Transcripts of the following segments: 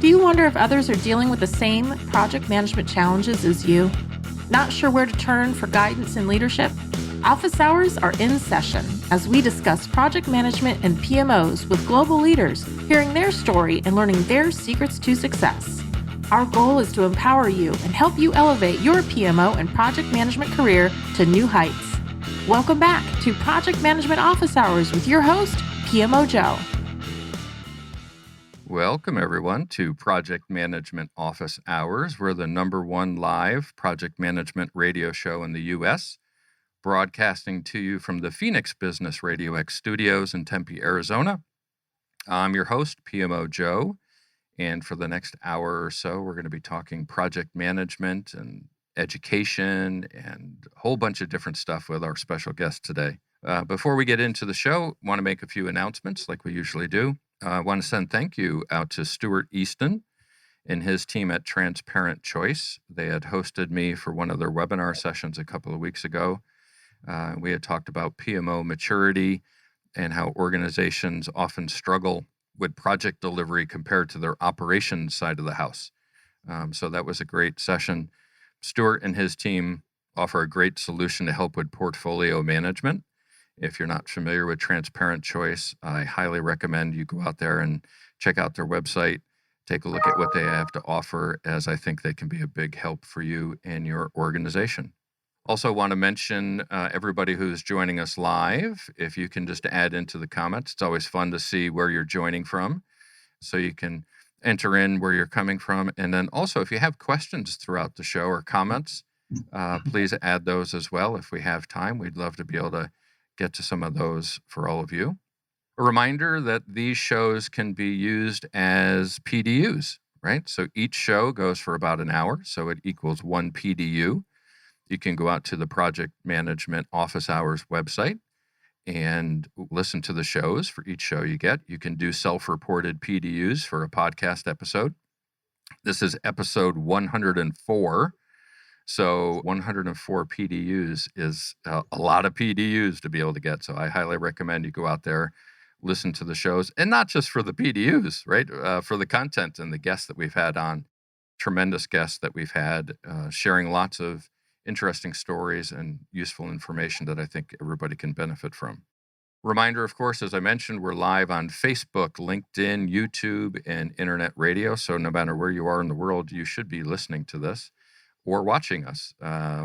Do you wonder if others are dealing with the same project management challenges as you? Not sure where to turn for guidance and leadership? Office hours are in session as we discuss project management and PMOs with global leaders, hearing their story and learning their secrets to success. Our goal is to empower you and help you elevate your PMO and project management career to new heights. Welcome back to Project Management Office Hours with your host, PMO Joe. Welcome, everyone, to Project Management Office Hours. We're the #1 live project management radio show in the U.S., broadcasting to you from the Phoenix Business RadioX studios in Tempe, Arizona. I'm your host, PMO Joe, and for the next hour or so, we're going to be talking project management and education and a whole bunch of different stuff with our special guest today. Before we get into the show, I want to make a few announcements like we usually do. I want to send thank you out to Stuart Easton and his team at Transparent Choice. They had hosted me for one of their webinar sessions a couple of weeks ago. We had talked about PMO maturity and how organizations often struggle with project delivery compared to their operations side of the house. So that was a great session. Stuart and his team offer a great solution to help with portfolio management. If you're not familiar with Transparent Choice, I highly recommend you go out there and check out their website, take a look at what they have to offer, as I think they can be a big help for you and your organization. Also want to mention everybody who's joining us live, if you can just add into the comments. It's always fun to see where you're joining from, so you can enter in where you're coming from. And then also, if you have questions throughout the show or comments, please add those as well. If we have time, we'd love to be able to get to some of those for all of you. A reminder that these shows can be used as PDUs, right? So each show goes for about an hour, so it equals 1 PDU. You can go out to the Project Management Office Hours website and listen to the shows for each show you get. You can do self-reported PDUs for a podcast episode. This is episode 104. So 104 PDUs is a lot of PDUs to be able to get. So I highly recommend you go out there, listen to the shows, and not just for the PDUs, right? For the content and the guests that we've had on, tremendous guests that we've had, sharing lots of interesting stories and useful information that I think everybody can benefit from. Reminder, of course, as I mentioned, we're live on Facebook, LinkedIn, YouTube, and internet radio. So no matter where you are in the world, you should be listening to this or watching us,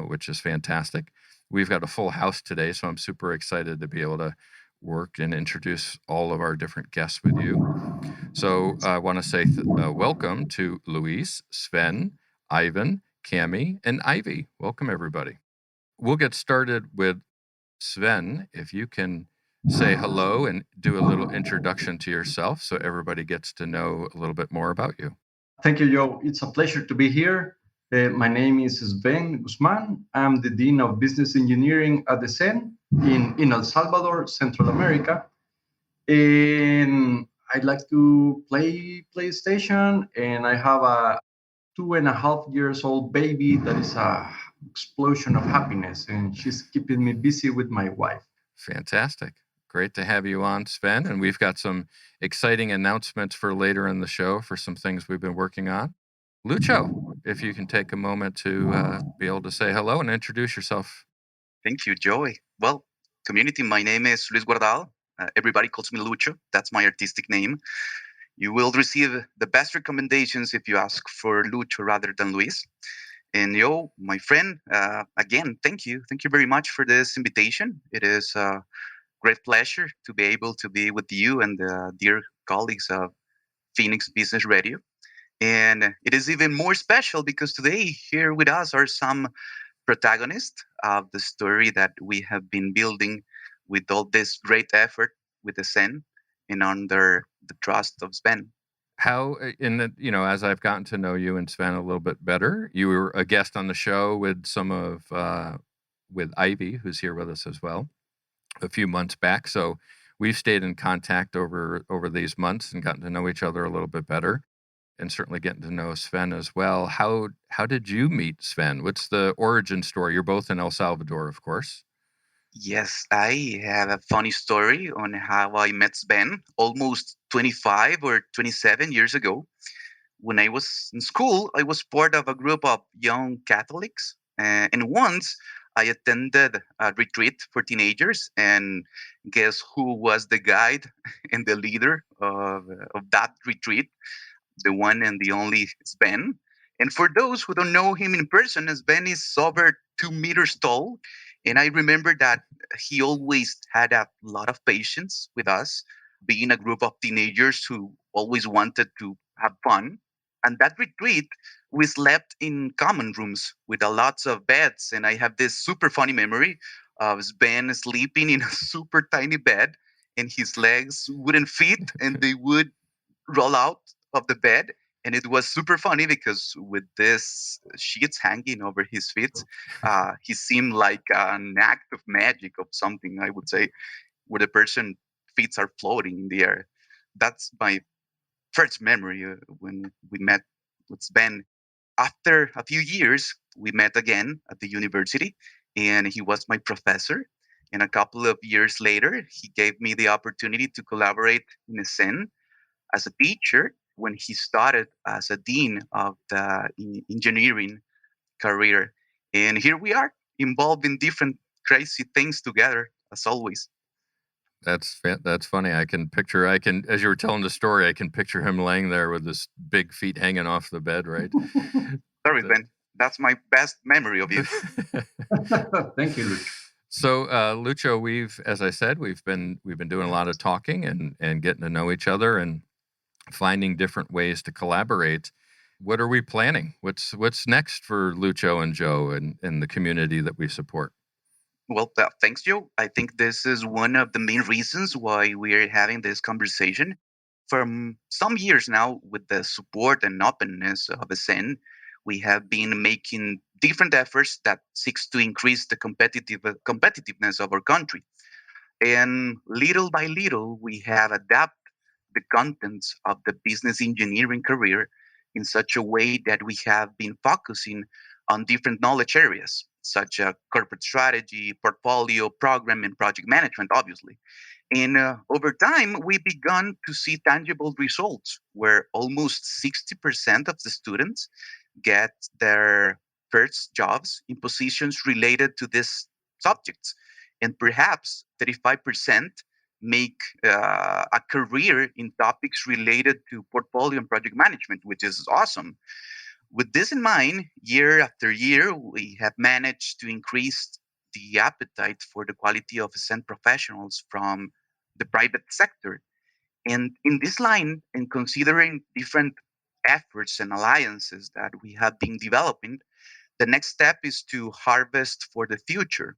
which is fantastic. We've got a full house today, so I'm super excited to be able to work and introduce all of our different guests with you. So I want to say welcome to Luis, Sven, Ivan, Cami, and Ivy. Welcome, everybody. We'll get started with Sven. If you can say hello and do a little introduction to yourself so everybody gets to know a little bit more about you. Thank you, Joe. It's a pleasure to be here. My name is Sven Guzman. I'm the Dean of Business Engineering at the CEN in El Salvador, Central America. And I like to play PlayStation, and I have a 2.5 years old baby that is an explosion of happiness, and she's keeping me busy with my wife. Fantastic. Great to have you on, Sven. And we've got some exciting announcements for later in the show for some things we've been working on. Lucho, if you can take a moment to be able to say hello and introduce yourself. Thank you, Joey. Well, community, my name is Lucho Guardado. Everybody calls me Lucho. That's my artistic name. You will receive the best recommendations if you ask for Lucho rather than Luis. And Joe, my friend, again, thank you. Thank you very much for this invitation. It is a great pleasure to be able to be with you and the dear colleagues of Phoenix Business Radio. And it is even more special because today here with us are some protagonists of the story that we have been building with all this great effort with the CEN and under the trust of Sven. How, as I've gotten to know you and Sven a little bit better, you were a guest on the show with with Ivy, who's here with us as well, a few months back. So we've stayed in contact over these months and gotten to know each other a little bit better, and certainly getting to know Sven as well. How did you meet Sven? What's the origin story? You're both in El Salvador, of course. Yes, I have a funny story on how I met Sven almost 25 or 27 years ago. When I was in school, I was part of a group of young Catholics. And once I attended a retreat for teenagers. And guess who was the guide and the leader of that retreat? The one and the only Sven. And for those who don't know him in person, Sven is over 2 meters tall. And I remember that he always had a lot of patience with us, being a group of teenagers who always wanted to have fun. And that retreat, we slept in common rooms with a lots of beds. And I have this super funny memory of Sven sleeping in a super tiny bed, and his legs wouldn't fit and they would roll out of the bed. And it was super funny because with this sheets hanging over his feet, he seemed like an act of magic of something, I would say, where the person feet are floating in the air. That's my first memory when we met with Sven. After a few years, we met again at the university, and he was my professor. And a couple of years later, he gave me the opportunity to collaborate in a SEN as a teacher when he started as a dean of the engineering career. And here we are, involved in different crazy things together, as always. That's funny. I can as you were telling the story, I can picture him laying there with his big feet hanging off the bed, right? Sorry, Ben. That's my best memory of you. Thank you, Lucho. So, Lucho, as I said, we've been doing a lot of talking and getting to know each other and finding different ways to collaborate. What are we planning? What's next for Lucho and Joe and the community that we support? Well, thanks, Joe. I think this is one of the main reasons why we are having this conversation. For some years now, with the support and openness of SN, we have been making different efforts that seeks to increase the competitiveness of our country. And little by little, we have adapted the contents of the business engineering career in such a way that we have been focusing on different knowledge areas, such as corporate strategy, portfolio, program, and project management, obviously. And over time, we begun to see tangible results where almost 60% of the students get their first jobs in positions related to these subjects. And perhaps 35% make a career in topics related to portfolio and project management, which is awesome. With this in mind, year after year, we have managed to increase the appetite for the quality of SEN professionals from the private sector. And in this line, and considering different efforts and alliances that we have been developing, the next step is to harvest for the future.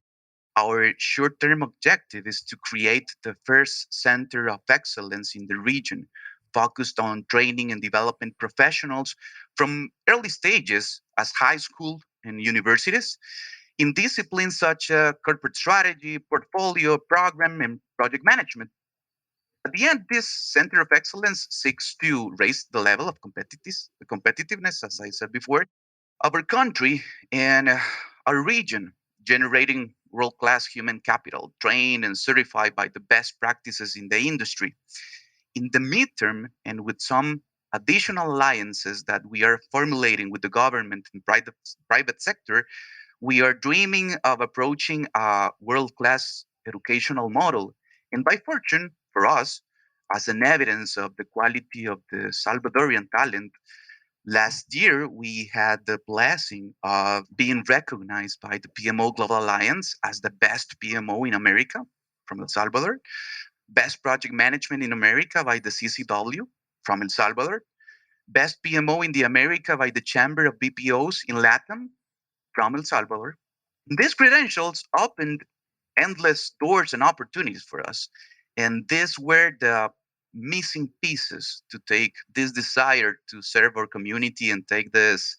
Our short term objective is to create the first center of excellence in the region, focused on training and developing professionals from early stages as high school and universities in disciplines such as corporate strategy, portfolio, program, and project management. At the end, this center of excellence seeks to raise the level of competitiveness, as I said before, of our country and our region, generating world class human capital, trained and certified by the best practices in the industry. In the midterm, and with some additional alliances that we are formulating with the government and private sector, we are dreaming of approaching a world class educational model. And by fortune, for us, as an evidence of the quality of the Salvadorian talent, last year, we had the blessing of being recognized by the PMO Global Alliance as the best PMO in America from El Salvador, best project management in America by the CCW from El Salvador, best PMO in the America by the Chamber of BPOs in Latin from El Salvador. These credentials opened endless doors and opportunities for us. And these were the missing pieces to take this desire to serve our community and take this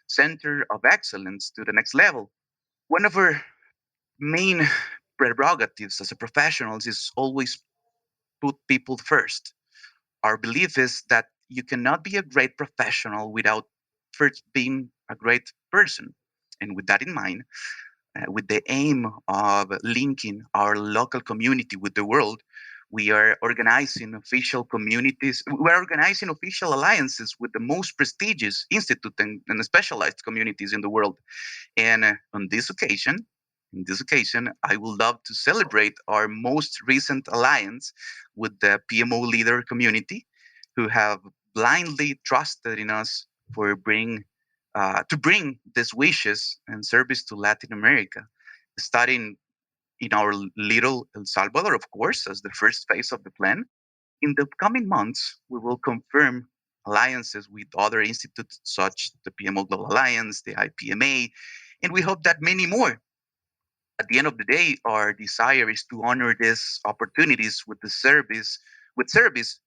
center of excellence to the next level. One of our main prerogatives as a professionals is always put people first. Our belief is that you cannot be a great professional without first being a great person. And with that in mind, with the aim of linking our local community with the world, We are organizing official communities. We're organizing official alliances with the most prestigious institute and specialized communities in the world. And in this occasion, I would love to celebrate our most recent alliance with the PMO Leader community, who have blindly trusted in us for to bring these wishes and service to Latin America, starting in our little El Salvador, of course, as the first phase of the plan. In the coming months, we will confirm alliances with other institutes such the PMO Global Alliance, the IPMA, and we hope that many more. At the end of the day, our desire is to honor these opportunities with service,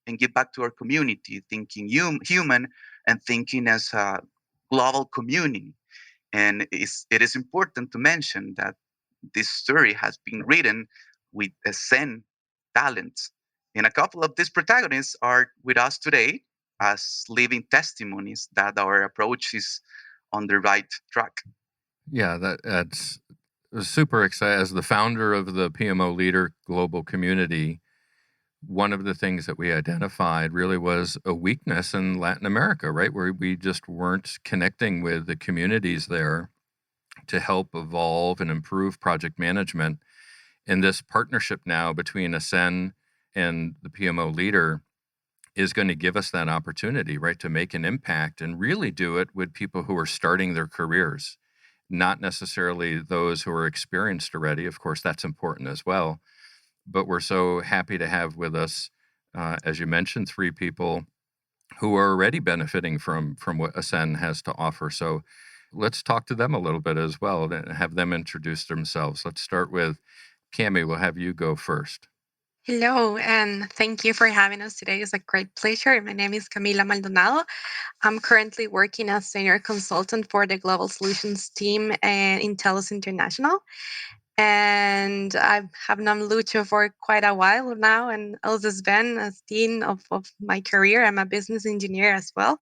and give back to our community, thinking human and thinking as a global community. And it is important to mention that this story has been written with a Zen talent. And a couple of these protagonists are with us today as living testimonies that our approach is on the right track. Yeah, that's super exciting. As the founder of the PMO Leader Global Community, one of the things that we identified really was a weakness in Latin America, right? Where we just weren't connecting with the communities there to help evolve and improve project management. And this partnership now between ASCEN and the PMO Leader is going to give us that opportunity, right, to make an impact and really do it with people who are starting their careers, not necessarily those who are experienced already. Of course, that's important as well. But we're so happy to have with us, as you mentioned, 3 people who are already benefiting from what ASCEN has to offer. So let's talk to them a little bit as well and have them introduce themselves. Let's start with Cami. We'll have you go first. Hello, and thank you for having us today. It's a great pleasure. My name is Camila Maldonado. I'm currently working as senior consultant for the Global Solutions team in TELUS International. And I have known Lucho for quite a while now, and also Sven as dean of my career. I'm a business engineer as well.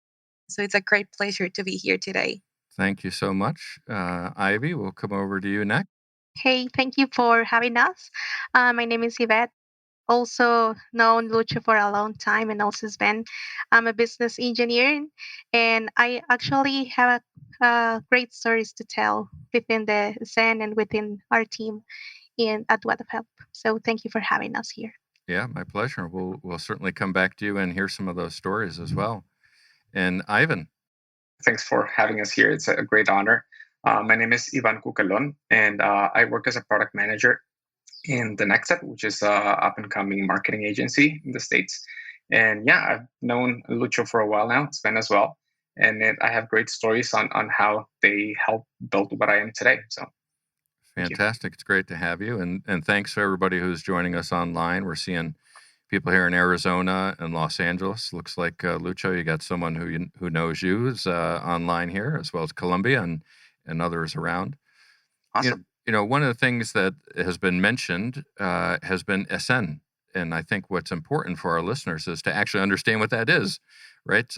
So it's a great pleasure to be here today. Thank you so much. Ivy, we'll come over to you next. Hey, thank you for having us. My name is Yvette. Also known Lucho for a long time, and also Sven. I'm a business engineer, and I actually have great stories to tell within the Zen and within our team at What of Help. So thank you for having us here. Yeah, my pleasure. We'll certainly come back to you and hear some of those stories as well. And Ivan. Thanks for having us here. It's a great honor. My name is Yvan Cucalon, and I work as a product manager in the Next Step, which is a up-and-coming marketing agency in the States. And yeah, I've known Lucho for a while now, Sven as well. And I have great stories on how they helped build what I am today. So fantastic. It's great to have you. And thanks for everybody who's joining us online. We're seeing people here in Arizona and Los Angeles. Looks like, Lucho, you got someone who knows you who's online here, as well as Colombia and others around. Awesome. You know, one of the things that has been mentioned has been ASCEN. And I think what's important for our listeners is to actually understand what that is, right?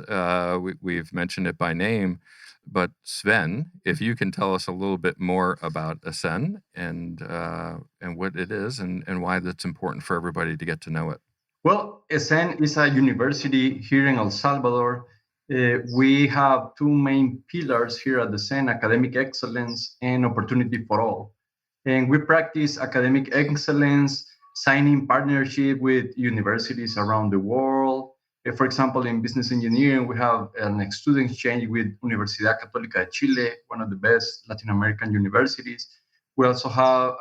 We've mentioned it by name, but Sven, if you can tell us a little bit more about ASCEN and what it is and why that's important for everybody to get to know it. Well, ESEN is a university here in El Salvador. We have 2 main pillars here at the ESEN: academic excellence and opportunity for all. And we practice academic excellence, signing partnership with universities around the world. For example, in business engineering, we have an student exchange with Universidad Católica de Chile, one of the best Latin American universities. We also have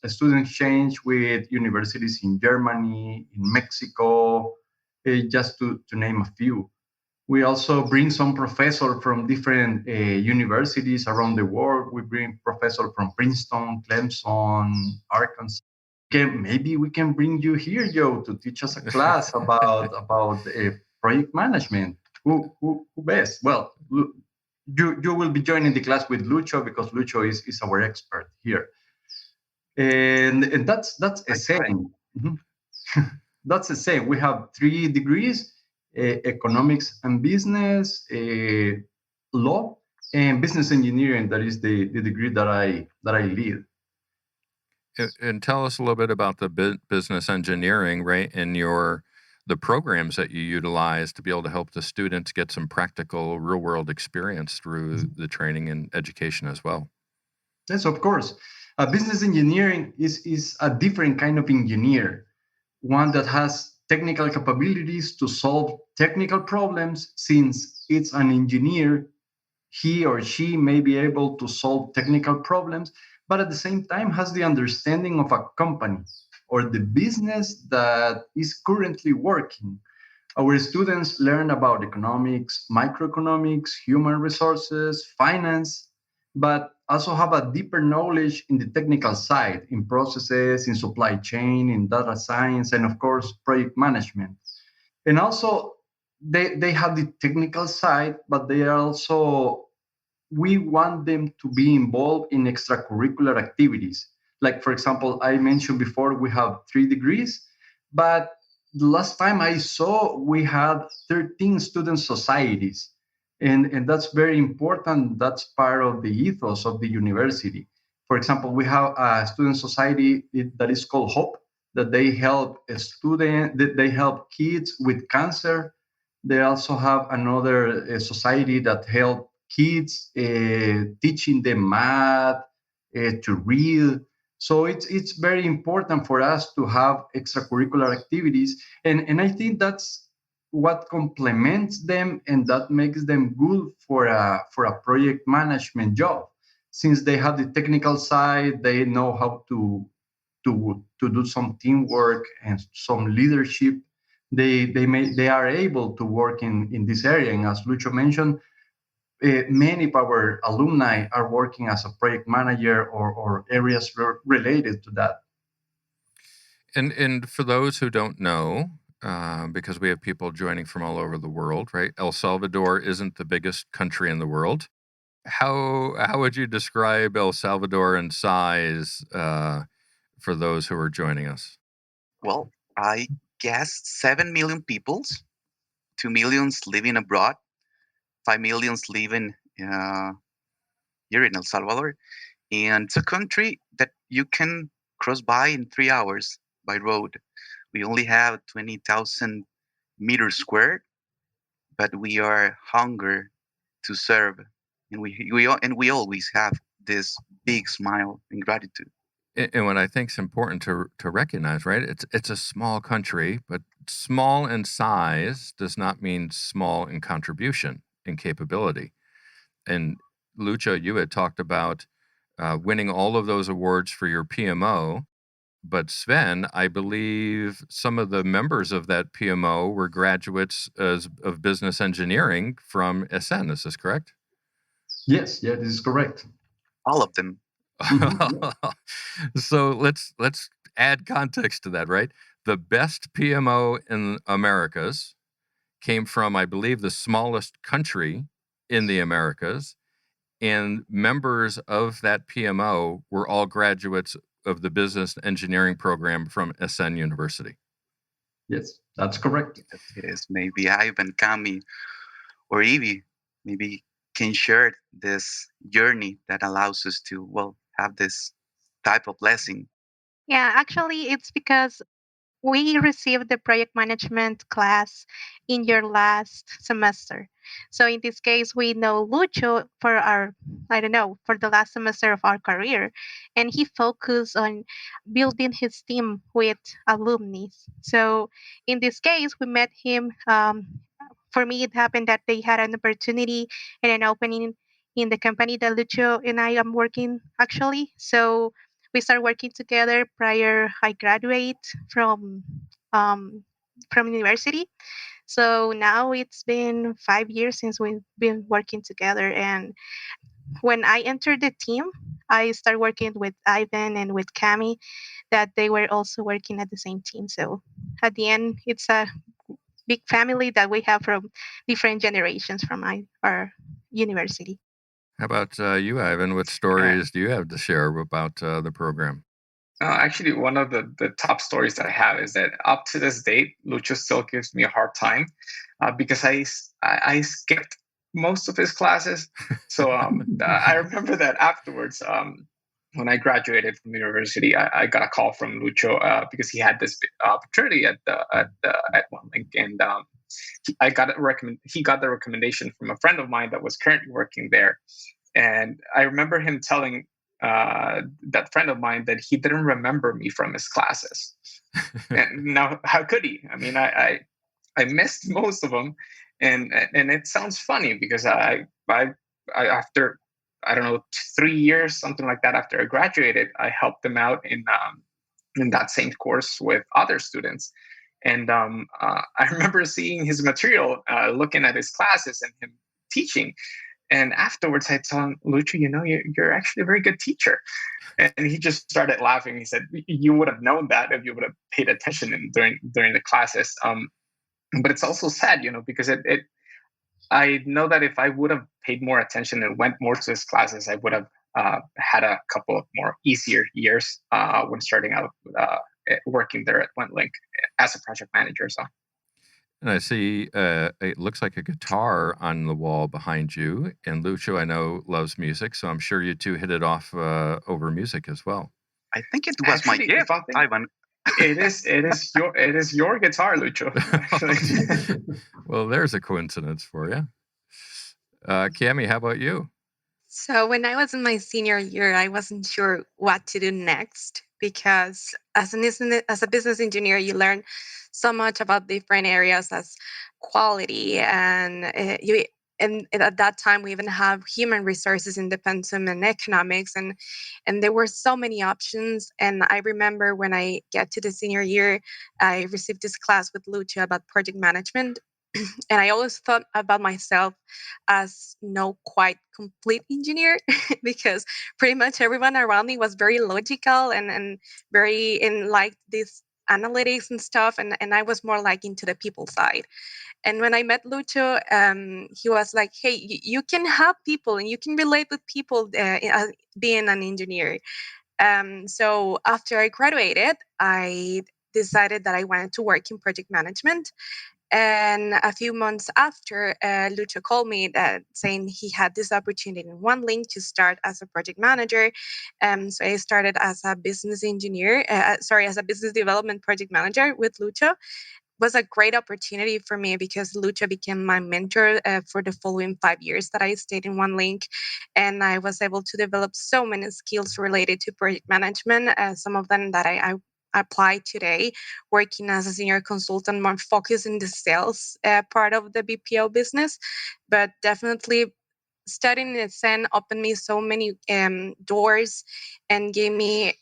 a student exchange with universities in Germany, in Mexico, just to name a few. We also bring some professors from different universities around the world. We bring professors from Princeton, Clemson, Arkansas. Maybe we can bring you here, Joe, to teach us a class about project management. Who best? Well, you will be joining the class with Lucho, because Lucho is our expert here. And that's ESEN. Mm-hmm. That's ESEN. We have 3 degrees: economics and business, law, and business engineering. That is the degree that I lead. And tell us a little bit about the business engineering, right, and the programs that you utilize to be able to help the students get some practical real-world experience through the training and education as well. Yes, of course. Business engineering is a different kind of engineer, one that has technical capabilities to solve technical problems. Since it's an engineer, he or she may be able to solve technical problems, but at the same time has the understanding of a company or the business that is currently working. Our students learn about economics, microeconomics, human resources, finance, but also have a deeper knowledge in the technical side, in processes, in supply chain, in data science, and of course, project management. And also, they have the technical side, but they are also, we want them to be involved in extracurricular activities. Like, for example, I mentioned before, we have 3 degrees, but the last time I saw, we had 13 student societies. And that's very important. That's part of the ethos of the university. For example, we have a student society that is called Hope, that they help a student, that they help kids with cancer. They also have another society that help kids, teaching them math, to read. So it's very important for us to have extracurricular activities, and I think that's what complements them and that makes them good for a project management job. Since they have the technical side, they know how to do some teamwork and some leadership. They are able to work in this area, and as Lucho mentioned, many of our alumni are working as a project manager or areas related to that. And for those who don't know, because we have people joining from all over the world, right? El Salvador isn't the biggest country in the world. How would you describe El Salvador in size for those who are joining us? Well, I guess 7 million people, 2 millions living abroad, 5 millions living here in El Salvador. And it's a country that you can cross by in 3 hours by road. We only have 20,000 meters squared, but we are hunger to serve. And we always have this big smile and gratitude. And what I think is important to recognize, right? It's a small country, but small in size does not mean small in contribution and capability. And Lucho, you had talked about winning all of those awards for your PMO. But Sven, I believe some of the members of that PMO were graduates of business engineering from SN. Is this correct? Yes, yeah, this is correct. All of them. So let's add context to that, right? The best PMO in Americas came from, I believe, the smallest country in the Americas, and members of that PMO were all graduates of the business engineering program from SN University. Yes, that's correct. It is. Maybe Ivan, Cami, or Evie maybe can share this journey that allows us to, well, have this type of blessing. Yeah, actually, it's because we received the project management class in your last semester. So in this case, we know Lucho for I don't know, for the last semester of our career. And he focused on building his team with alumni. So in this case, we met him. For me, it happened that they had an opportunity and an opening in the company that Lucho and I am working actually. So we started working together prior I graduate um, from university. So now it's been 5 years since we've been working together. And when I entered the team, I started working with Ivan and with Cami, that they were also working at the same team. So at the end, it's a big family that we have from different generations from our university. How about you, Ivan? What stories do you have to share about the program? Actually, one of the top stories that I have is that up to this date, Lucho still gives me a hard time because I skipped most of his classes. So I remember that afterwards, when I graduated from the university, I got a call from Lucho because he had this opportunity at OneLink, and I got he got the recommendation from a friend of mine that was currently working there, and I remember him telling that friend of mine that he didn't remember me from his classes. And now, how could he? I mean, I missed most of them, and it sounds funny because I after, I don't know, 3 years, something like that, after I graduated, I helped him out in that same course with other students. And I remember seeing his material, looking at his classes and him teaching. And afterwards, I told him, Lucho, you're actually a very good teacher. And he just started laughing. He said, you would have known that if you would have paid attention during the classes. But it's also sad, because I know that if I would have paid more attention and went more to his classes, I would have had a couple of more easier years when starting out working there at OneLink as a project manager. So. And I see it looks like a guitar on the wall behind you. And Lucho, I know, loves music, so I'm sure you two hit it off over music as well. I think it was my gift, Ivan. It is your guitar, Lucho. Well, there's a coincidence for you. Cami, how about you? So when I was in my senior year, I wasn't sure what to do next because as a business engineer, you learn so much about different areas as quality and and at that time we even have human resources in the pensum and economics and there were so many options. And I remember when I get to the senior year, I received this class with Lucho about project management. And I always thought about myself as no quite complete engineer because pretty much everyone around me was very logical and very in like this analytics and stuff, and I was more like into the people side. And when I met Lucho, he was like, hey, you can help people and you can relate with people being an engineer. So after I graduated, I decided that I wanted to work in project management. And a few months after, Lucho called me saying he had this opportunity in OneLink to start as a project manager. So I started as a business as a business development project manager with Lucho. Was a great opportunity for me because Lucho became my mentor for the following 5 years that I stayed in OneLink. And I was able to develop so many skills related to project management, some of them that I apply today, working as a senior consultant, more focused in the sales part of the BPO business. But definitely studying at Sen opened me so many doors and gave me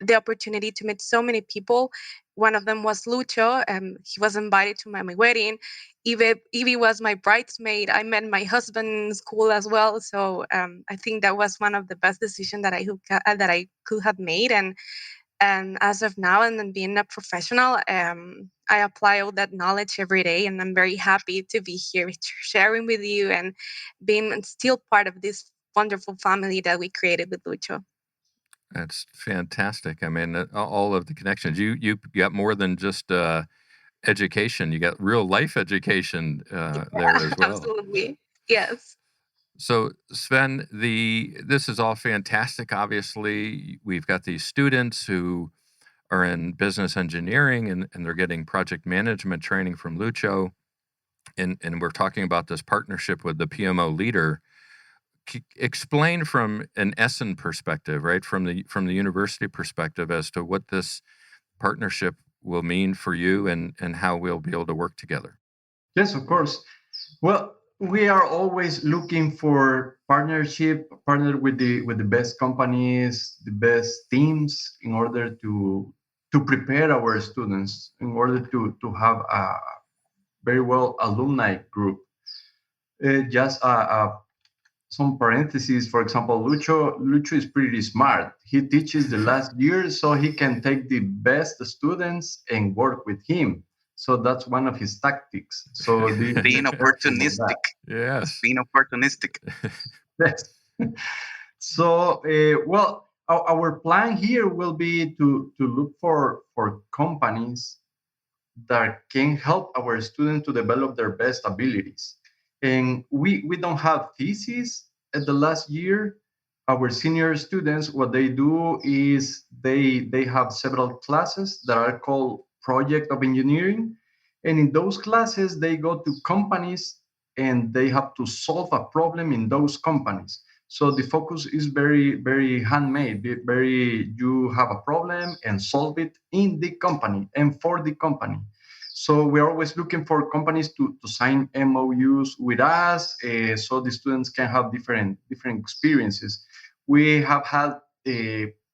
the opportunity to meet so many people. One of them was Lucho. He was invited to my wedding. Ivy was my bridesmaid. I met my husband in school as well. So I think that was one of the best decisions that I could have made. And as of now, and then being a professional, I apply all that knowledge every day. And I'm very happy to be here sharing with you and being still part of this wonderful family that we created with Lucho. That's fantastic. I mean, all of the connections. You got more than just education. You got real life education there as well. Absolutely. Yes. So Sven, this is all fantastic. Obviously, we've got these students who are in business engineering and they're getting project management training from Lucho. And we're talking about this partnership with the PMO Leader. Explain from an Essen perspective, right? From the university perspective as to what this partnership will mean for you and how we'll be able to work together. Yes, of course. Well, we are always looking for partner with the best companies, the best teams in order to prepare our students, in order to have a very well alumni group. Just some parentheses, for example, Lucho is pretty smart. He teaches the last year so he can take the best students and work with him. So that's one of his tactics. So being opportunistic. Yes. Being opportunistic. Yes. So, well, our plan here will be to look for companies that can help our students to develop their best abilities. And we don't have thesis at the last year. our senior students, what they do is they have several classes that are called project of engineering, and in those classes they go to companies and they have to solve a problem in those companies. So the focus is very handmade, very, you have a problem and solve it in the company and for the company. So we're always looking for companies to sign MOUs with us, so the students can have different experiences. We have had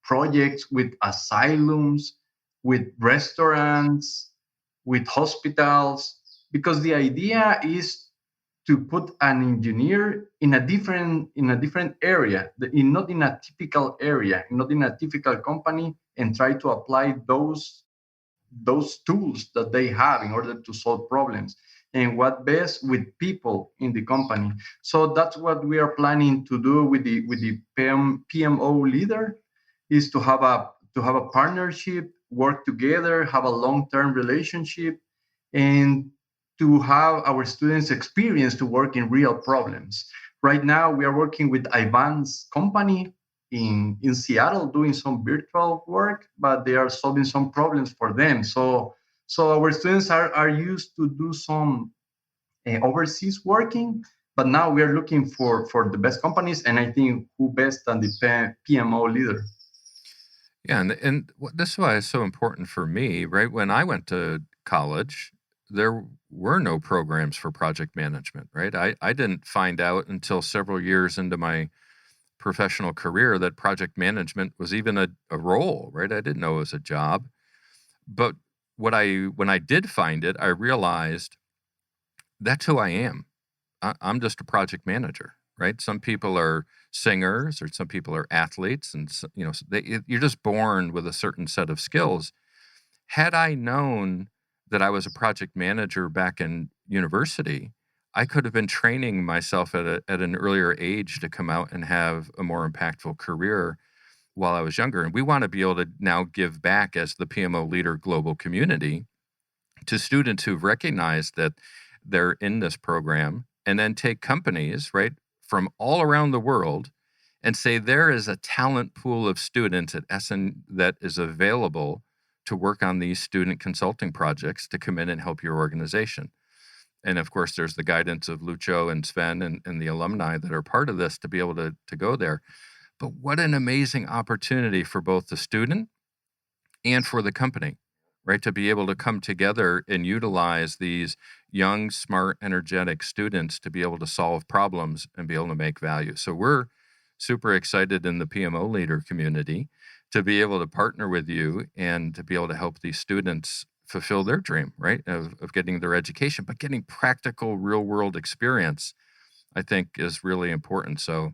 projects with asylums, with restaurants, with hospitals, because the idea is to put an engineer in a different area, not in a typical area, not in a typical company, and try to apply those tools that they have in order to solve problems, and what best with people in the company. So that's what we are planning to do with the PMO leader, is to have a partnership, work together, have a long-term relationship, and to have our students experience to work in real problems. Right now, we are working with Ivan's company in Seattle doing some virtual work, but they are solving some problems for them. So our students are used to do some overseas working, but now we are looking for the best companies, and I think who best than the PMO leader. Yeah, and this is why it's so important for me, right? When I went to college, there were no programs for project management, right? I didn't find out until several years into my professional career that project management was even a role, right? I didn't know it was a job. But when I did find it, I realized that's who I am. I'm just a project manager, right? Some people are singers, or some people are athletes, and you're just born with a certain set of skills. Had I known that I was a project manager back in university, I could have been training myself at an earlier age to come out and have a more impactful career while I was younger. And we want to be able to now give back as the PMO Leader global community to students who've recognized that they're in this program, and then take companies, right, from all around the world and say there is a talent pool of students at SN that is available to work on these student consulting projects to come in and help your organization. And of course, there's the guidance of Lucho and Sven and the alumni that are part of this to be able to go there. But what an amazing opportunity for both the student and for the company, right? To be able to come together and utilize these young, smart, energetic students to be able to solve problems and be able to make value. So we're super excited in the PMO Leader community to be able to partner with you and to be able to help these students fulfill their dream, right? Of getting their education, but getting practical real world experience, I think, is really important. So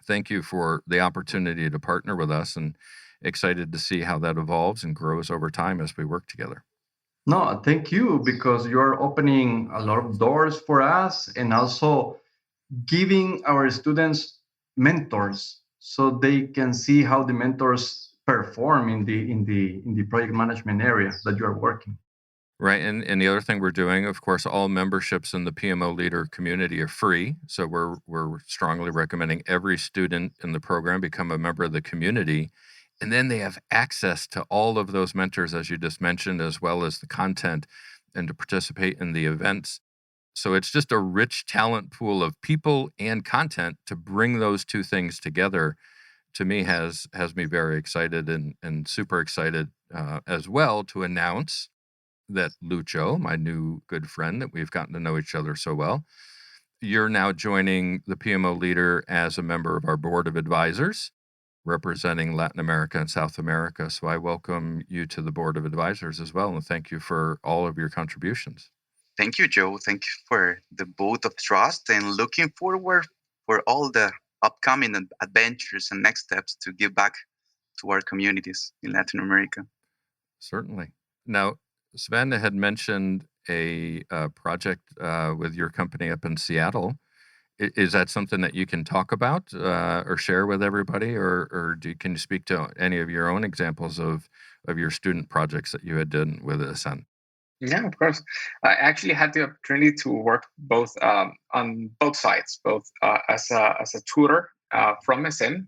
thank you for the opportunity to partner with us, and excited to see how that evolves and grows over time as we work together. No, thank you, because you are opening a lot of doors for us, and also giving our students mentors so they can see how the mentors perform in the project management area that you are working. Right. And the other thing we're doing, of course, all memberships in the PMO Leader community are free. So we're strongly recommending every student in the program become a member of the community. And then they have access to all of those mentors, as you just mentioned, as well as the content, and to participate in the events. So it's just a rich talent pool of people and content to bring those two things together. To me, has me very excited and super excited as well to announce that Lucho, my new good friend that we've gotten to know each other so well, you're now joining the PMO Leader as a member of our board of advisors, representing Latin America and South America. So I welcome you to the board of advisors as well, and thank you for all of your contributions. Thank you, Joe. Thank you for the vote of trust, and looking forward for all the upcoming adventures and next steps to give back to our communities in Latin America. Certainly. Now, Sven had mentioned a project with your company up in Seattle. Is that something that you can talk about or share with everybody, or can you speak to any of your own examples of your student projects that you had done with SN? Yeah, of course. I actually had the opportunity to work both on both sides, both as a tutor from SN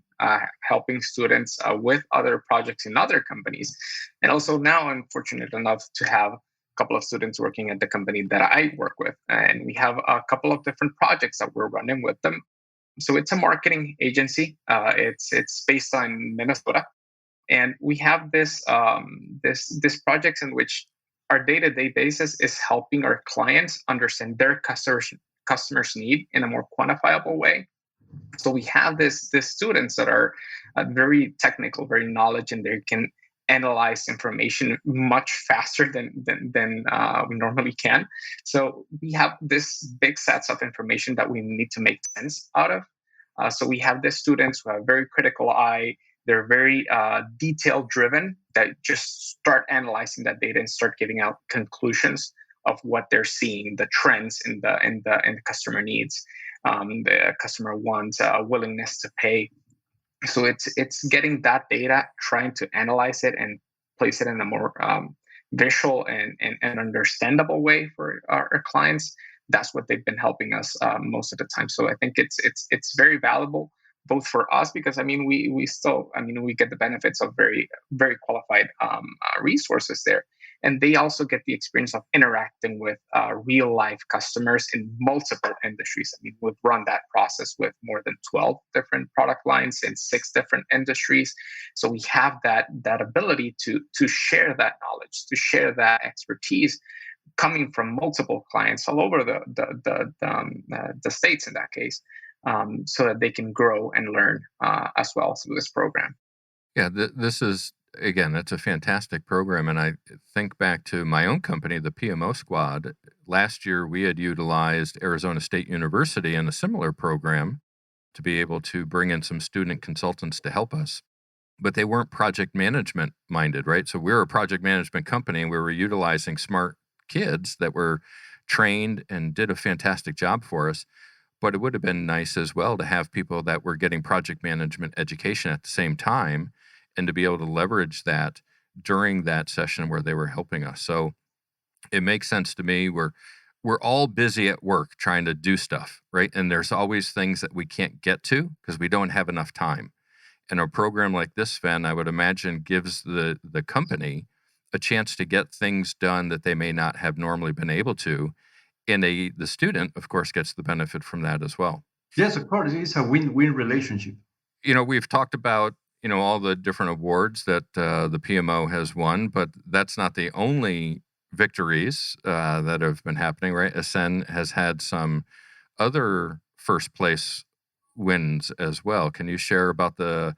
helping students with other projects in other companies. And also now I'm fortunate enough to have a couple of students working at the company that I work with. And we have a couple of different projects that we're running with them. So it's a marketing agency. It's based on Minnesota. And we have this projects in which our day-to-day basis is helping our clients understand their customers' need in a more quantifiable way. So we have this students that are very technical, very knowledge, and they can analyze information much faster than we normally can. So we have this big sets of information that we need to make sense out of. So we have the students who have very critical eye. They're very detail driven, that just start analyzing that data and start giving out conclusions of what they're seeing, the trends in the customer needs, the customer wants, willingness to pay. So it's getting that data, trying to analyze it and place it in a more visual and understandable way for our clients. That's what they've been helping us most of the time. So I think it's very valuable, both for us, because we still we get the benefits of very, very qualified resources there, and they also get the experience of interacting with real life customers in multiple industries. We've run that process with more than 12 different product lines in 6 different industries. So we have that ability to share that knowledge, to share that expertise, coming from multiple clients all over the states in that case. So that they can grow and learn as well through this program. Yeah, this is, again, that's a fantastic program. And I think back to my own company, the PMO Squad. Last year, we had utilized Arizona State University in a similar program to be able to bring in some student consultants to help us. But they weren't project management minded, right? So we're a project management company, and we were utilizing smart kids that were trained and did a fantastic job for us. But it would have been nice as well to have people that were getting project management education at the same time, and to be able to leverage that during that session where they were helping us. So it makes sense to me. We're all busy at work trying to do stuff, right? And there's always things that we can't get to because we don't have enough time. And a program like this, Sven, I would imagine gives the company a chance to get things done that they may not have normally been able to. And the student, of course, gets the benefit from that as well. Yes, of course. It's a win-win relationship. We've talked about, all the different awards that the PMO has won, but that's not the only victories that have been happening, right? Ascend has had some other first place wins as well. Can you share about the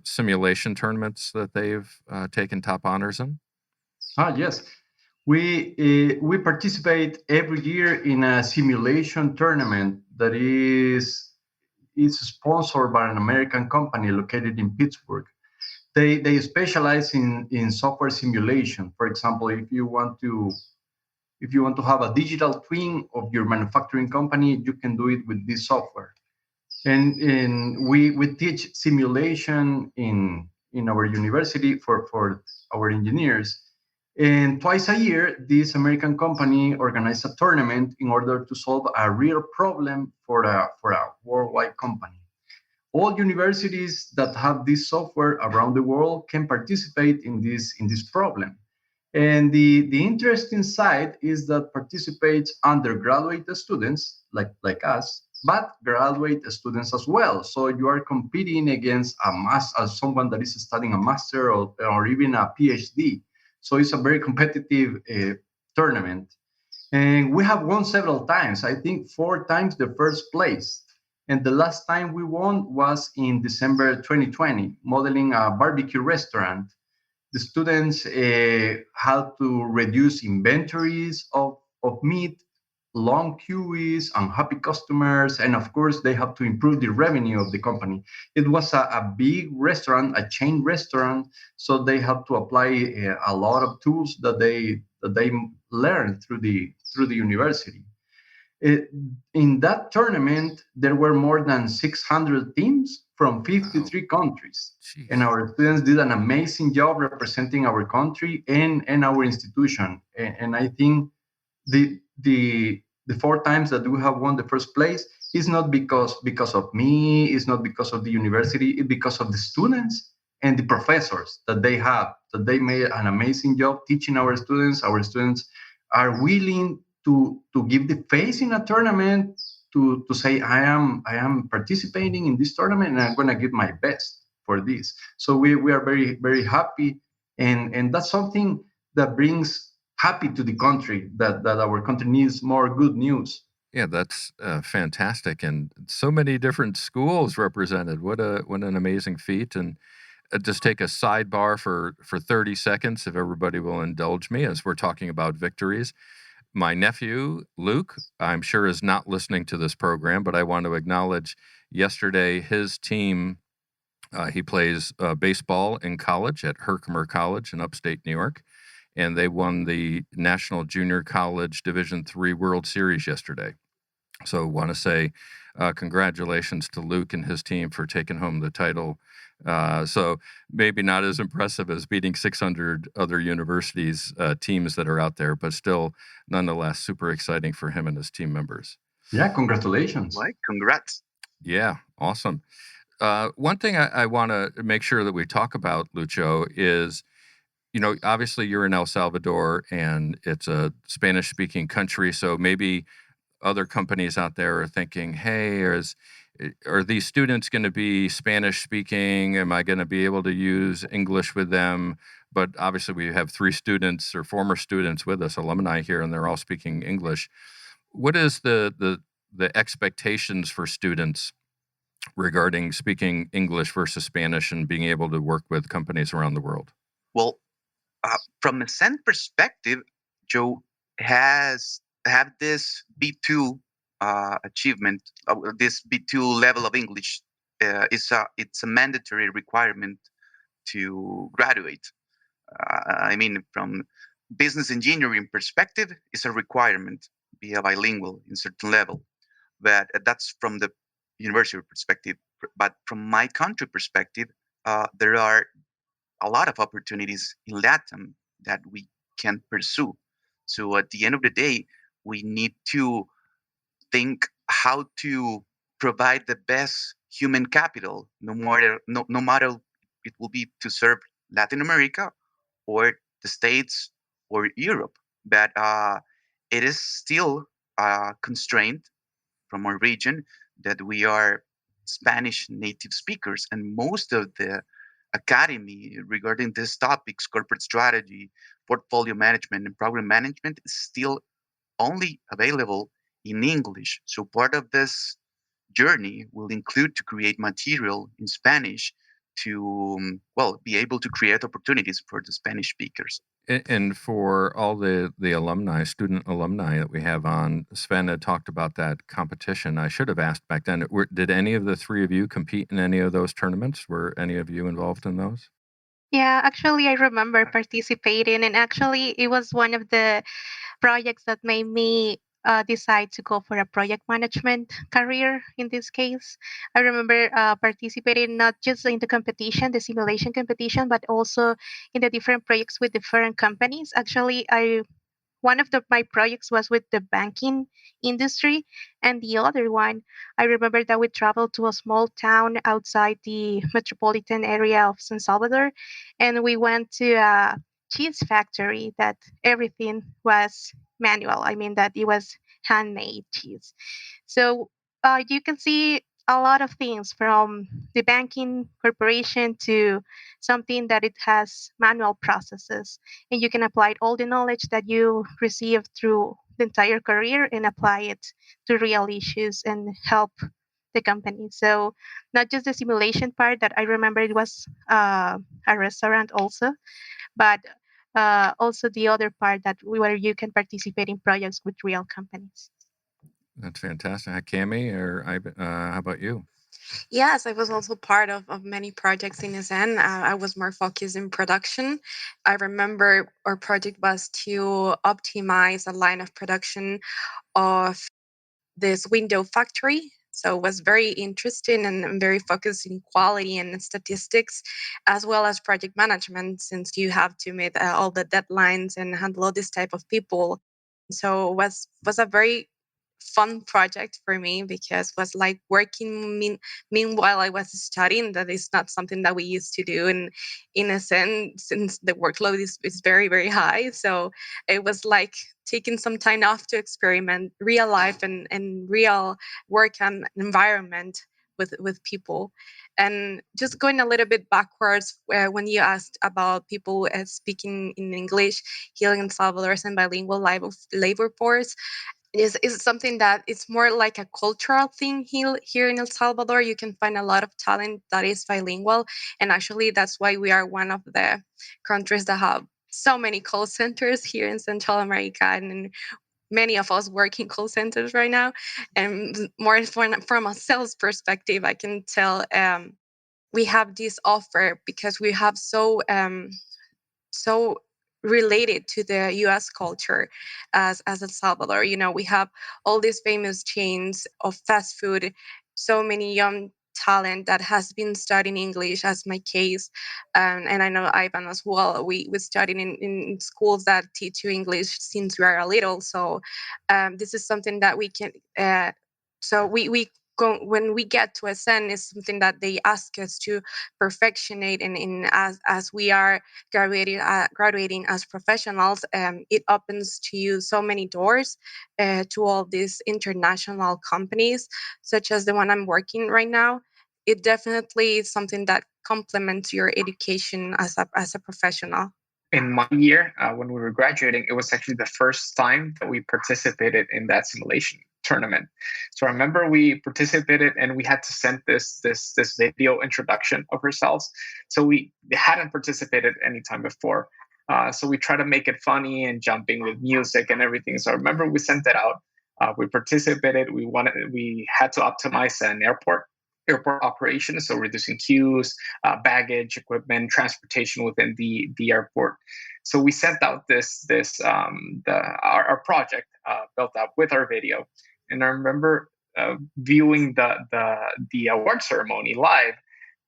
simulation tournaments that they've taken top honors in? Yes. We participate every year in a simulation tournament that is sponsored by an American company located in Pittsburgh. They specialize in software simulation. For example, if you want to have a digital twin of your manufacturing company, you can do it with this software. And we teach simulation in our university for our engineers. And twice a year, this American company organizes a tournament in order to solve a real problem for a worldwide company. All universities that have this software around the world can participate in this problem. And the interesting side is that participates undergraduate students like us, but graduate students as well. So you are competing against someone that is studying a master or even a PhD. So it's a very competitive tournament. And we have won several times, I think 4 times the first place. And the last time we won was in December 2020, modeling a barbecue restaurant. The students had to reduce inventories of meat, long queues, unhappy customers, and of course, they have to improve the revenue of the company. It was a big restaurant, a chain restaurant, so they have to apply a lot of tools that they learned through the university. In that tournament, there were more than 600 teams from 53 countries. Jeez. And our students did an amazing job representing our country and our institution. And I think the 4 times that we have won the first place it's not because of me, it's not because of the university, it's because of the students and the professors that they have, that they made an amazing job teaching our students. Our students are willing to give the face in a tournament, to say I am participating in this tournament and I'm going to give my best for this. So we are very, very happy, and that's something that brings happy to the country, that our country needs more good news. Yeah, that's fantastic, and so many different schools represented. What an amazing feat! And just take a sidebar for 30 seconds, if everybody will indulge me, as we're talking about victories. My nephew Luke, I'm sure, is not listening to this program, but I want to acknowledge yesterday his team. He plays baseball in college at Herkimer College in upstate New York, and they won the National Junior College Division III World Series yesterday. So want to say congratulations to Luke and his team for taking home the title. So maybe not as impressive as beating 600 other universities teams that are out there, but still nonetheless super exciting for him and his team members. Yeah, congratulations. Like, congrats. Yeah, awesome. One thing I want to make sure that we talk about, Lucho, is, obviously you're in El Salvador and it's a Spanish-speaking country, so maybe other companies out there are thinking, hey, are these students going to be Spanish speaking? Am I going to be able to use English with them? But obviously we have 3 students or former students with us, alumni here, and they're all speaking English. What is the expectations for students regarding speaking English versus Spanish and being able to work with companies around the world? Well, from a Sven perspective, Joe has have this B2 achievement. This B2 level of English it's a mandatory requirement to graduate. I mean, from business engineering perspective, it's a requirement be a bilingual in certain level. But that's from the university perspective. But from my country perspective, there are a lot of opportunities in Latin that we can pursue. So at the end of the day, we need to think how to provide the best human capital, no matter it will be to serve Latin America or the States or Europe. But it is still constrained from our region that we are Spanish native speakers, and most of the academy regarding these topics, corporate strategy, portfolio management, and program management, is still only available in English. So part of this journey will include to create material in Spanish to, well, be able to create opportunities for the Spanish speakers. And for all the student alumni that we have on, Sven had talked about that competition. I should have asked back then, did any of the 3 of you compete in any of those tournaments? Were any of you involved in those? Yeah, actually, I remember participating, and actually, it was one of the projects that made me decide to go for a project management career in this case. I remember participating not just in the competition, the simulation competition, but also in the different projects with different companies. Actually, one of my projects was with the banking industry, and the other one, I remember that we traveled to a small town outside the metropolitan area of San Salvador, and we went to a cheese factory that everything was manual. I mean, that it was handmade cheese. So you can see a lot of things from the banking corporation to something that it has manual processes, and you can apply all the knowledge that you receive through the entire career and apply it to real issues and help the company. So not just the simulation part that I remember, it was a restaurant also, but also the other part where you can participate in projects with real companies. That's fantastic. Cami, or how about you? Yes, I was also part of many projects in SN. I was more focused in production. I remember our project was to optimize a line of production of this window factory. So it was very interesting and very focused in quality and statistics, as well as project management, since you have to meet all the deadlines and handle all this type of people. So it was a very fun project for me, because it was like working meanwhile I was studying. That is not something that we used to do, and in a sense, since the workload is very, very high, so it was like taking some time off to experiment real life and real work and environment with people. And just going a little bit backwards, when you asked about people speaking in English here in Salvador and bilingual labor force, is something that it's more like a cultural thing here in El Salvador. You can find a lot of talent that is bilingual, and actually that's why we are one of the countries that have so many call centers here in Central America, and many of us work in call centers right now. And more from a sales perspective, I can tell we have this offer because we have so related to the US culture as El Salvador. You know, we have all these famous chains of fast food, so many young talent that has been studying English, as my case. And I know Ivan as well. We studied in schools that teach you English since we are a little. So this is something that we can, so we go, when we get to SN, is something that they ask us to perfectionate in as we are graduating as professionals. It opens to you so many doors to all these international companies, such as the one I'm working right now. It definitely is something that complements your education as a professional. In my year, when we were graduating, it was actually the first time that we participated in that simulation tournament. So I remember we participated and we had to send this video introduction of ourselves. So we hadn't participated any time before. So we try to make it funny and jumping with music and everything. So I remember we sent it out. We participated. We had to optimize an airport operations, so reducing queues, baggage, equipment, transportation within the airport. So we sent out our project built up with our video, and I remember viewing the award ceremony live.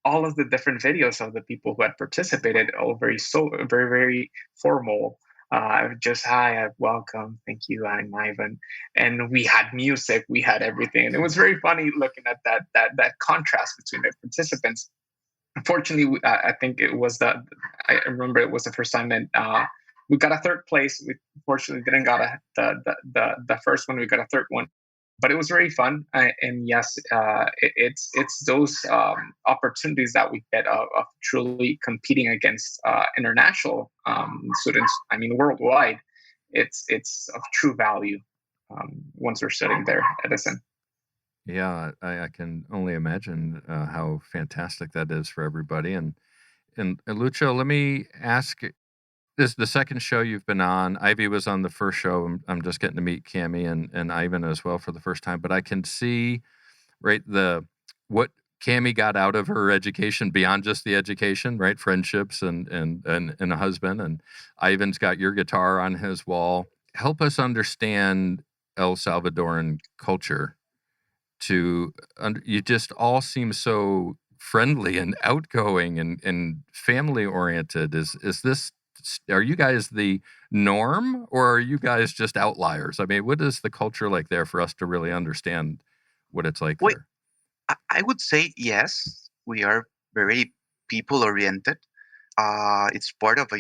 All of the different videos of the people who had participated, all very, very formal. Just hi, welcome, thank you, I'm Ivan, and we had music, we had everything, and it was very funny looking at that contrast between the participants. Unfortunately, I think I remember it was the first time that we got a third place. We fortunately didn't got the first one. We got a third one, but it was very fun. And yes, it's those opportunities that we get of truly competing against international students. I mean, worldwide. It's of true value once we're sitting there at SN. Yeah, I can only imagine how fantastic that is for everybody. And Lucho, let me ask, this is the second show you've been on. Ivy was on the first show. I'm just getting to meet Cami and Ivan as well for the first time. But I can see, right, what Cami got out of her education beyond just the education, right? Friendships and a husband. And Ivan's got your guitar on his wall. Help us understand El Salvadoran culture. You just all seem so friendly and outgoing and family oriented. Are you guys the norm, or are you guys just outliers? I mean, what is the culture like there for us to really understand what it's like there? I would say yes, we are very people oriented. It's part of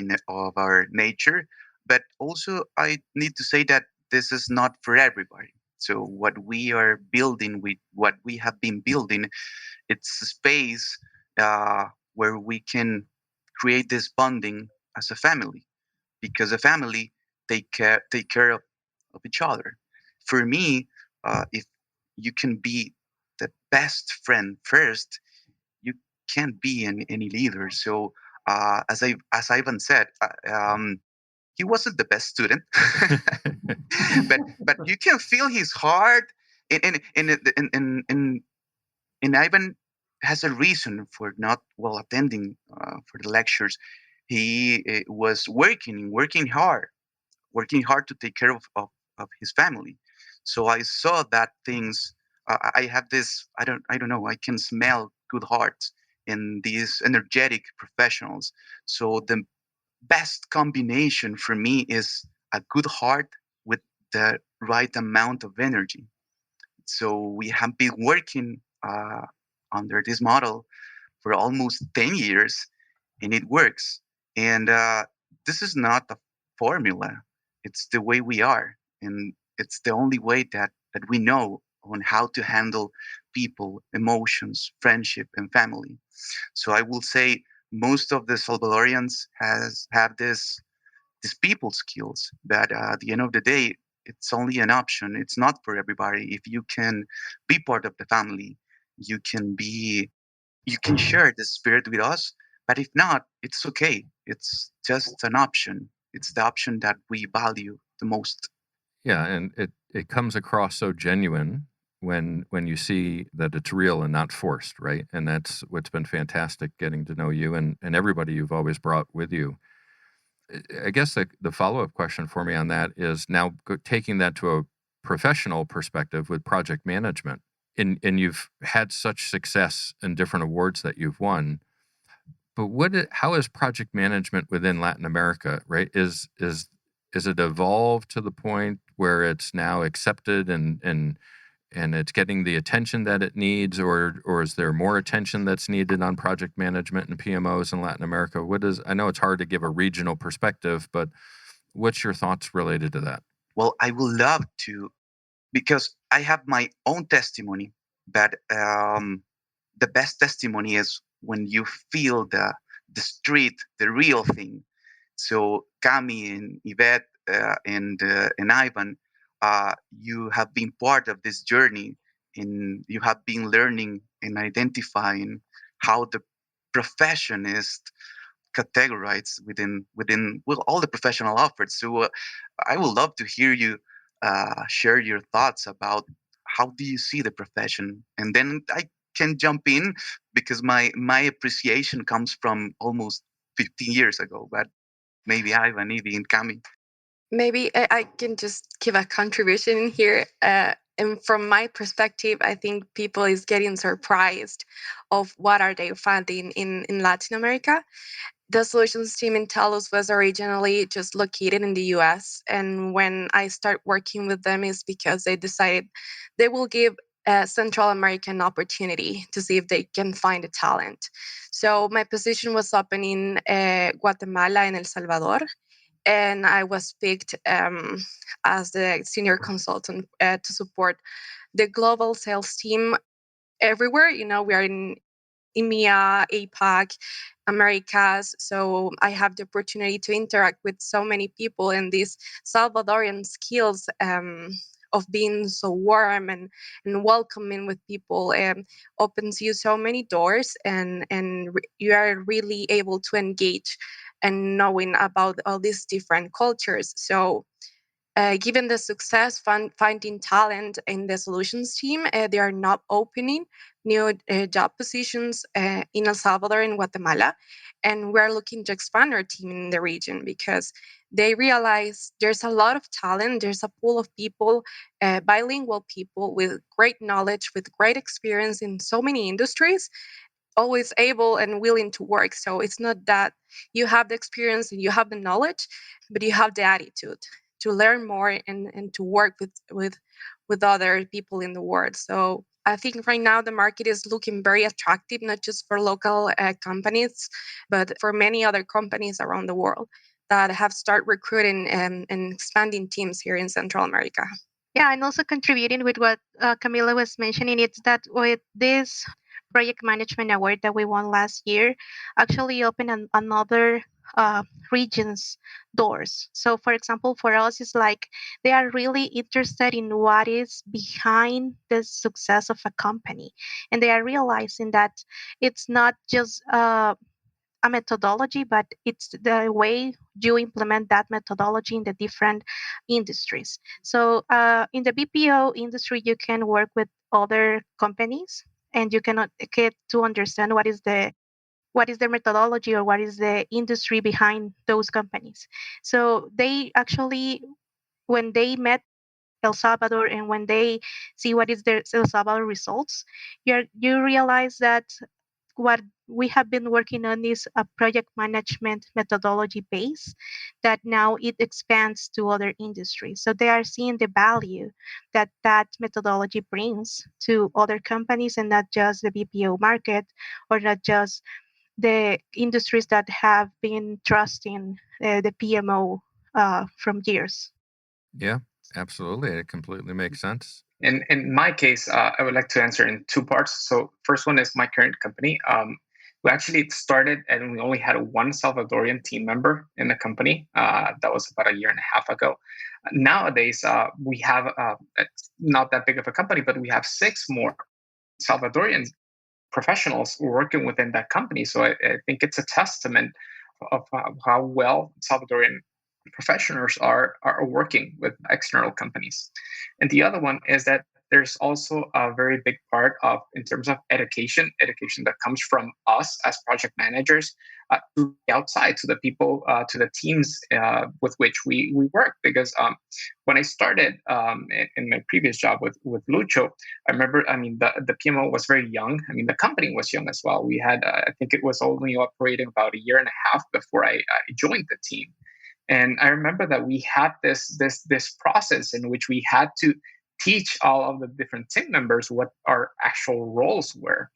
our nature, but also I need to say that this is not for everybody. So what we are building, with what we have been building, it's a space where we can create this bonding as a family, because a family take care of each other. For me, if you can be the best friend first, you can't be any leader. So as Ivan said, he wasn't the best student, but you can feel his heart, and Ivan has a reason for not well attending for the lectures. He was working hard to take care of his family. So I saw that things. I have this. I don't know. I can smell good hearts in these energetic professionals. So the best combination for me is a good heart with the right amount of energy. So we have been working under this model for almost 10 years, and it works. And this is not a formula, it's the way we are. And it's the only way that we know on how to handle people, emotions, friendship, and family. So I will say most of the Salvadorians have these people skills, but at the end of the day, it's only an option. It's not for everybody. If you can be part of the family, you can be you can share the spirit with us. But if not, it's okay. It's just an option. It's the option that we value the most. Yeah, and it comes across so genuine when you see that it's real and not forced, right? And that's what's been fantastic getting to know you and everybody you've always brought with you. I guess the follow-up question for me on that is now taking that to a professional perspective with project management, and you've had such success in different awards that you've won. But how is project management within Latin America, right? Is it evolved to the point where it's now accepted and it's getting the attention that it needs, or is there more attention that's needed on project management and PMOs in Latin America? I know it's hard to give a regional perspective, but what's your thoughts related to that? Well, I would love to, because I have my own testimony, but the best testimony is when you feel the street, the real thing. So Cami and Yvette and Ivan, you have been part of this journey, and you have been learning and identifying how the profession is categorized within well all the professional efforts. So I would love to hear you share your thoughts about how do you see the profession, and then I can jump in because my appreciation comes from almost 15 years ago. But maybe Ivan, Evie, and Cami. Maybe I can just give a contribution in here. And from my perspective, I think people is getting surprised of what are they finding in Latin America. The solutions team in Talos was originally just located in the US. And when I start working with them is because they decided they will give a Central American opportunity to see if they can find a talent. So my position was open in Guatemala and El Salvador. And I was picked as the senior consultant to support the global sales team everywhere. We are in EMEA, APAC, Americas. So I have the opportunity to interact with so many people, and these Salvadorian skills of being so warm and welcoming with people opens you so many doors, and you are really able to engage and knowing about all these different cultures. So given the success finding talent in the solutions team, they are not opening new job positions in El Salvador and Guatemala. And we're looking to expand our team in the region because they realize there's a lot of talent. There's a pool of people, bilingual people with great knowledge, with great experience in so many industries, always able and willing to work. So it's not that you have the experience and you have the knowledge, but you have the attitude to learn more and to work with other people in the world. So I think right now the market is looking very attractive, not just for local companies, but for many other companies around the world that have started recruiting and expanding teams here in Central America. Yeah, and also contributing with what Camila was mentioning, it's that with this project management award that we won last year, actually opened another regions doors. So, for example, for us, it's like they are really interested in what is behind the success of a company, and they are realizing that it's not just a methodology, but it's the way you implement that methodology in the different industries. So in the BPO industry, you can work with other companies, and you cannot get to understand what is their methodology or what is the industry behind those companies. So they actually, when they met El Salvador and when they see what is their El Salvador results, you realize that what we have been working on this project management methodology base that now it expands to other industries. So they are seeing the value that that methodology brings to other companies and not just the BPO market or not just the industries that have been trusting the PMO from years. Yeah, absolutely. It completely makes sense. In my case, I would like to answer in two parts. So first one is my current company. We actually started and we only had one Salvadorian team member in the company. That was about a year and a half ago. Nowadays, we have it's not that big of a company, but we have 6 more Salvadorian professionals working within that company. So I think it's a testament of how well Salvadorian professionals are working with external companies. And the other one is that there's also a very big part of, in terms of education that comes from us as project managers to the outside, to the people, to the teams with which we work. Because when I started in my previous job with Lucho, I remember, I mean, the PMO was very young. I mean, the company was young as well. We had, I think it was only operating about a year and a half before I joined the team. And I remember that we had this process in which we had to teach all of the different team members what our actual roles were.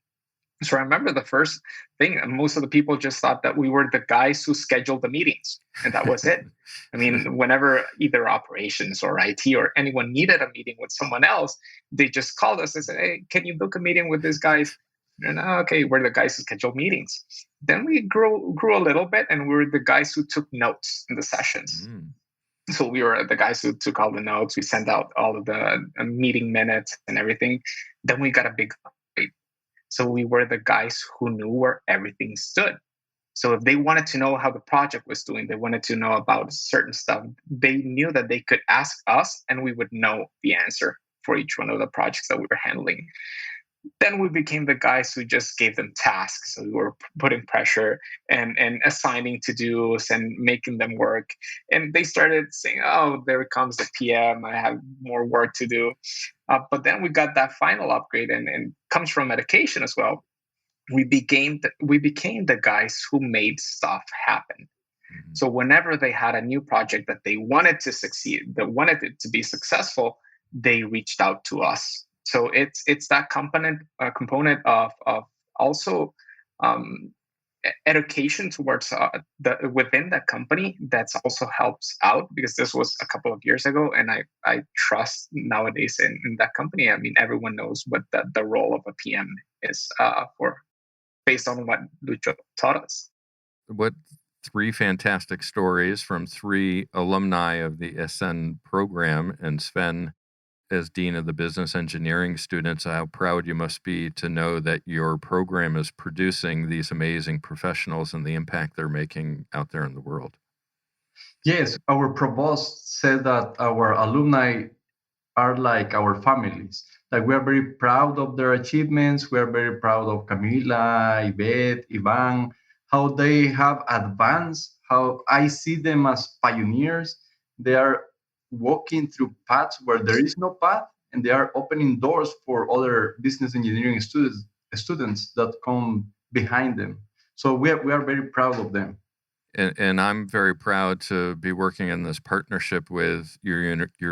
So I remember the first thing, most of the people just thought that we were the guys who scheduled the meetings, and that was it. I mean, whenever either operations or IT or anyone needed a meeting with someone else, they just called us and said, "Hey, can you book a meeting with these guys?" And okay, we're the guys who schedule meetings. Then we grew a little bit, and we were the guys who took notes in the sessions. So we were the guys who took all the notes. We sent out all of the meeting minutes and everything. Then we got a big upgrade. So we were the guys who knew where everything stood. So if they wanted to know how the project was doing, they wanted to know about certain stuff, they knew that they could ask us and we would know the answer for each one of the projects that we were handling. Then we became the guys who just gave them tasks. So we were putting pressure and assigning to-dos and making them work. And they started saying, "Oh, there comes the PM. I have more work to do." But then we got that final upgrade, and comes from education as well. We became the guys who made stuff happen. So whenever they had a new project that they wanted to succeed, that wanted it to be successful, they reached out to us. So it's that component of also education towards within that company that's also helps out, because this was a couple of years ago, and I trust nowadays in that company. I mean, everyone knows what the role of a PM is for, based on what Lucho taught us. What 3 fantastic stories from 3 alumni of the SN program, and Sven, as Dean of the Business Engineering students, how proud you must be to know that your program is producing these amazing professionals and the impact they're making out there in the world. Yes, our provost said that our alumni are like our families. Like, we are very proud of their achievements. We are very proud of Camila, Ivette, Yvan, how they have advanced, how I see them as pioneers. They are walking through paths where there is no path, and they are opening doors for other business engineering students that come behind them. So we are very proud of them. And I'm very proud to be working in this partnership with your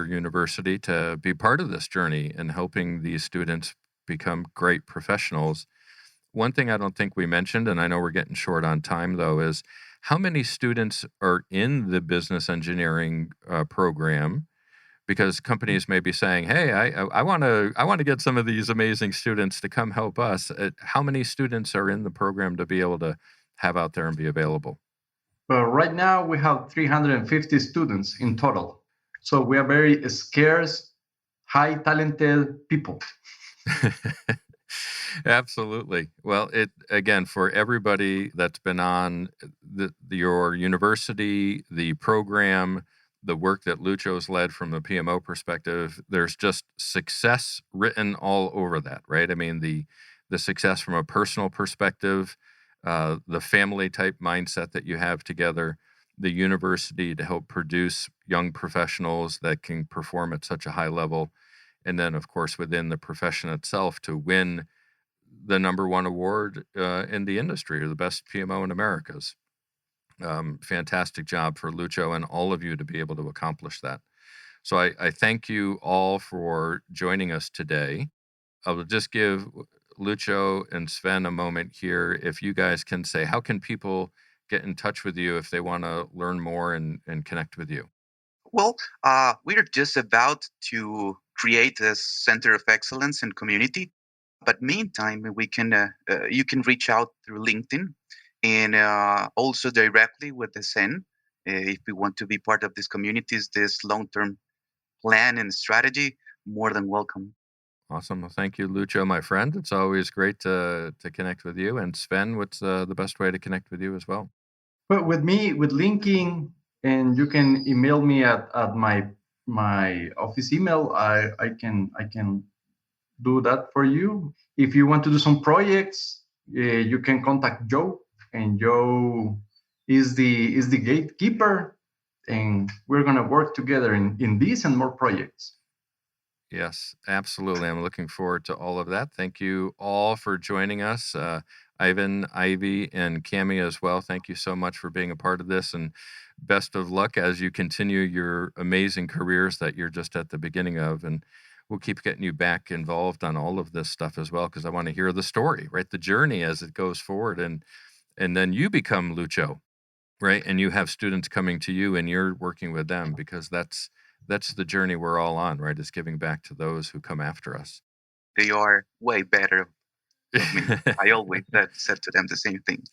university to be part of this journey and helping these students become great professionals. One thing I don't think we mentioned, and I know we're getting short on time though, is how many students are in the business engineering program? Because companies may be saying, "Hey, I want to get some of these amazing students to come help us." How many students are in the program to be able to have out there and be available? Well, right now we have 350 students in total. So we are very scarce, high talented people. Absolutely. Well, it again, for everybody that's been on your university, the program, the work that Lucho's led from a PMO perspective, there's just success written all over that, right? I mean, the success from a personal perspective, the family type mindset that you have together, the university to help produce young professionals that can perform at such a high level, and then, of course, within the profession itself to win the number one award in the industry, or the best PMO in Americas. Fantastic job for Lucho and all of you to be able to accomplish that. So I thank you all for joining us today. I will just give Lucho and Sven a moment here. If you guys can say, how can people get in touch with you if they want to learn more and connect with you? Well, we're just about to create a center of excellence and community. But meantime, we can you can reach out through LinkedIn and also directly with the Sven if we want to be part of this communities, this long-term plan and strategy. More than welcome. Awesome. Well, thank you, Lucho, my friend. It's always great to connect with you. And Sven, what's the best way to connect with you as well? But with me, with linking, and you can email me at my office email. I can do that for you. If you want to do some projects, you can contact Joe, and Joe is the gatekeeper, and we're gonna work together in these and more projects. Yes, absolutely. I'm looking forward to all of that. Thank you all for joining us. Ivan, Ivy, and Cami as well. Thank you so much for being a part of this, and best of luck as you continue your amazing careers that you're just at the beginning of. And we'll keep getting you back involved on all of this stuff as well, because I want to hear the story, right? The journey as it goes forward. And then you become Lucho, right? And you have students coming to you and you're working with them, because that's the journey we're all on, right? Is giving back to those who come after us. They are way better than me. I always said to them the same thing.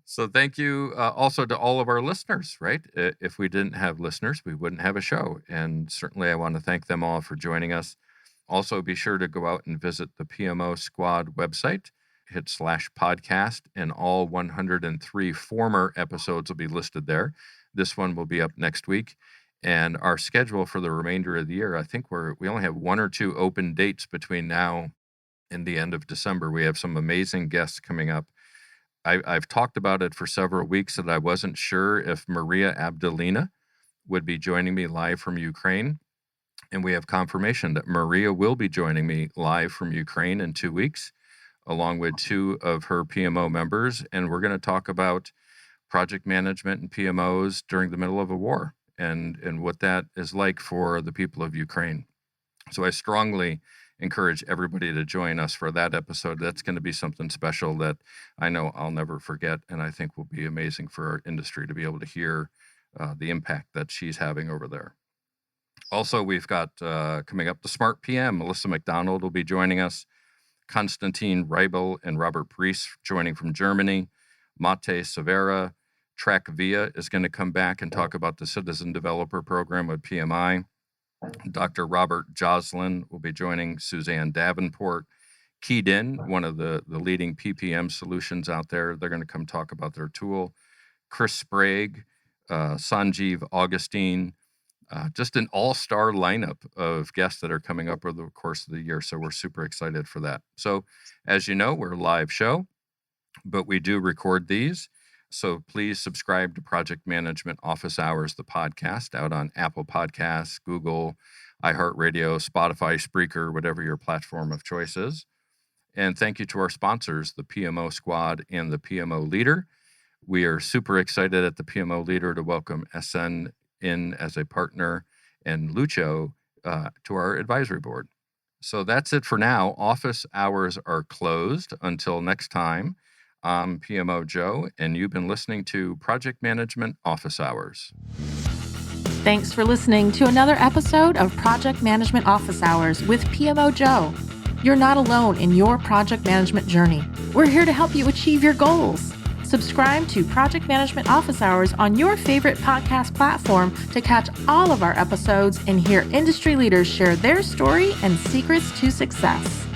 So thank you also to all of our listeners, right? If we didn't have listeners, we wouldn't have a show. And certainly I want to thank them all for joining us. Also, be sure to go out and visit the PMO Squad website, hit /podcast, and all 103 former episodes will be listed there. This one will be up next week. And our schedule for the remainder of the year, I think we only have 1 or 2 open dates between now and the end of December. We have some amazing guests coming up. I've talked about it for several weeks that I wasn't sure if Maria Abdelina would be joining me live from Ukraine. And we have confirmation that Maria will be joining me live from Ukraine in 2 weeks, along with 2 of her PMO members. And we're going to talk about project management and PMOs during the middle of a war, and what that is like for the people of Ukraine. So I strongly encourage everybody to join us for that episode. That's going to be something special that I know I'll never forget, and I think will be amazing for our industry to be able to hear the impact that she's having over there. Also, we've got coming up the Smart PM. Melissa McDonald will be joining us. Konstantin Reibel and Robert Brees joining from Germany. Mate Severa. Track Via is going to come back and talk about the Citizen Developer Program with PMI. Dr. Robert Joslin will be joining Suzanne Davenport. Keyed In, one of the leading PPM solutions out there, they're going to come talk about their tool. Chris Sprague, Sanjeev Augustine, just an all-star lineup of guests that are coming up over the course of the year. So we're super excited for that. So as you know, we're a live show, but we do record these. So please subscribe to Project Management Office Hours, the podcast, out on Apple Podcasts, Google, iHeartRadio, Spotify, Spreaker, whatever your platform of choice is. And thank you to our sponsors, the PMO Squad and the PMO Leader. We are super excited at the PMO Leader to welcome SN in as a partner and Lucho to our advisory board. So that's it for now. Office hours are closed until next time. I'm PMO Joe, and you've been listening to Project Management Office Hours. Thanks for listening to another episode of Project Management Office Hours with PMO Joe. You're not alone in your project management journey. We're here to help you achieve your goals. Subscribe to Project Management Office Hours on your favorite podcast platform to catch all of our episodes and hear industry leaders share their story and secrets to success.